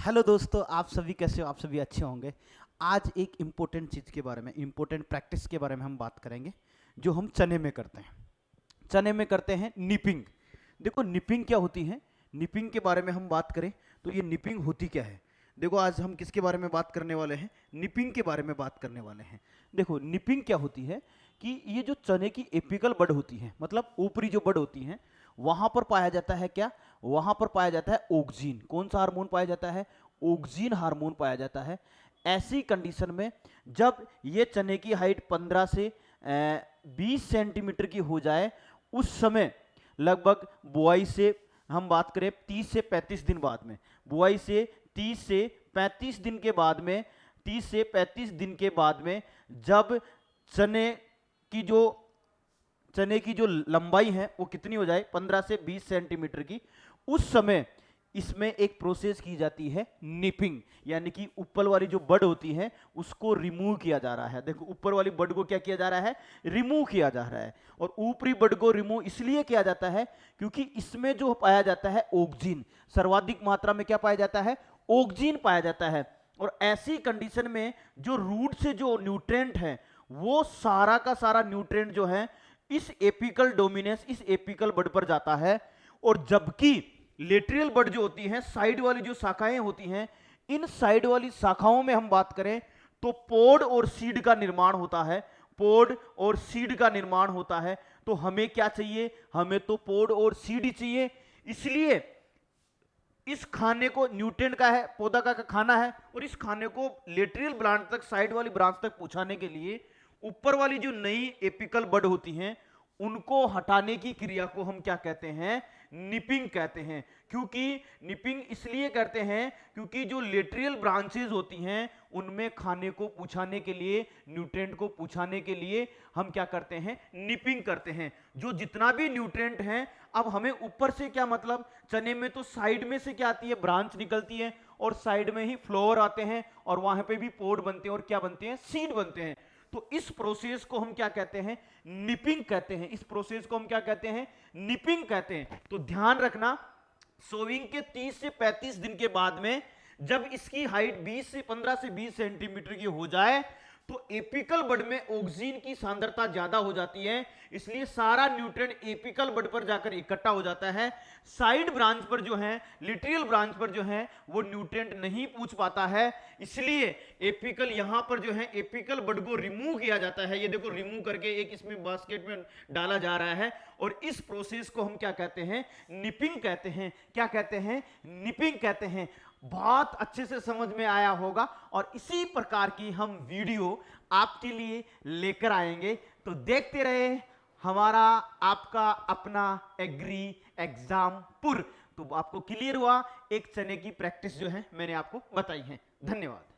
Hello दोस्तों, आप सभी कैसे हो? आप सभी अच्छे होंगे। आज एक इम्पोर्टेंट चीज़ के बारे में, इम्पोर्टेंट प्रैक्टिस के बारे में हम बात करेंगे, जो हम चने में करते हैं। चने में करते हैं निपिंग। देखो निपिंग क्या होती है। निपिंग के बारे में हम बात करें तो ये निपिंग होती क्या है। देखो आज हम किसके बारे में बात करने वाले हैं, निपिंग के बारे में बात करने वाले हैं। देखो निपिंग क्या होती है कि ये जो चने की एपिकल बड होती है, मतलब ऊपरी जो बड होती है, वहां पर पाया जाता है क्या, वहां पर पाया जाता है ऑक्सीन। कौन सा हार्मोन पाया जाता है? ऑक्सीन हार्मोन पाया जाता है। ऐसी कंडीशन में जब ये चने की हाइट 15 से 20 सेंटीमीटर की हो जाए, उस समय लगभग बुआई से हम बात करें 30 से 35 दिन बाद में, बुआई से 30 से 35 दिन के बाद में, 30 से 35 दिन के बाद में जब चने की जो चने की जो लंबाई है वो कितनी हो जाए, 15 से 20 सेंटीमीटर की, उस समय इसमें एक प्रोसेस की जाती है निपिंग, यानी कि ऊपर वाली जो बड होती है उसको रिमूव किया जा रहा है। देखो ऊपर वाली बड को क्या किया जा रहा है, रिमूव किया जा रहा है। और ऊपरी बड को रिमूव इसलिए किया जाता है क्योंकि इसमें जो पाया जाता है ऑक्सीन, सर्वाधिक मात्रा में क्या पाया जाता है, ऑक्सीन पाया जाता है। और ऐसी कंडीशन में जो रूट से जो न्यूट्रेंट है, वो सारा का सारा न्यूट्रेंट जो है इस एपिकल डोमिनेंस, इस एपिकल बड पर जाता है। और जबकि लेटरल बड जो होती है, साइड वाली जो शाखाएं होती हैं, इन साइड वाली शाखाओं में हम बात करें तो पोड और सीड का निर्माण होता है। पोड और सीड का निर्माण होता है। तो हमें क्या चाहिए, हमें तो पोड और सीड ही चाहिए। इसलिए इस खाने को न्यूट्रिएंट का है, पौधा का खाना है, और इस खाने को लेटरल ब्रांच तक, साइड वाली ब्रांच तक पहुंचाने के लिए ऊपर वाली जो नई एपिकल बड होती हैं उनको हटाने की क्रिया को हम क्या कहते हैं, निपिंग कहते हैं। क्योंकि निपिंग इसलिए करते हैं क्योंकि जो लेटरल ब्रांचेस होती हैं उनमें खाने को पहुंचाने के लिए, न्यूट्रिएंट को पहुंचाने के लिए हम क्या करते हैं, निपिंग करते हैं। जो जितना भी न्यूट्रिएंट है, अब हमें ऊपर से क्या मतलब, चने में तो साइड में से क्या आती है, ब्रांच निकलती है, और साइड में ही फ्लोवर आते हैं, और वहां पे भी पोड बनते हैं, और क्या बनते हैं, सीड बनते हैं। तो इस प्रोसेस को हम क्या कहते हैं, निपिंग कहते हैं। इस प्रोसेस को हम क्या कहते हैं, निपिंग कहते हैं। तो ध्यान रखना, सोविंग के 30 से 35 दिन के बाद में जब इसकी हाइट 15 से 20 सेंटीमीटर की हो जाए, तो एपिकल बड में ऑक्सीन की सांद्रता ज्यादा हो जाती है, इसलिए सारा न्यूट्रिएंट एपिकल बड पर जाकर इकट्ठा हो जाता है। साइड ब्रांच पर जो है, लिटरल ब्रांच पर जो है, वो न्यूट्रिएंट नहीं पूछ पाता है। इसलिए एपिकल यहां पर जो है, एपिकल बड को रिमूव किया जाता है। ये देखो रिमूव करके एक इसमें बास्केट में डाला जा रहा है, और इस प्रोसेस को हम क्या कहते हैं, निपिंग कहते हैं। क्या कहते हैं, निपिंग कहते हैं। बहुत अच्छे से समझ में आया होगा, और इसी प्रकार की हम वीडियो आपके लिए लेकर आएंगे। तो देखते रहे हमारा आपका अपना एग्री एग्जाम पुर। तो आपको क्लियर हुआ, एक चने की प्रैक्टिस जो है मैंने आपको बताई है। धन्यवाद।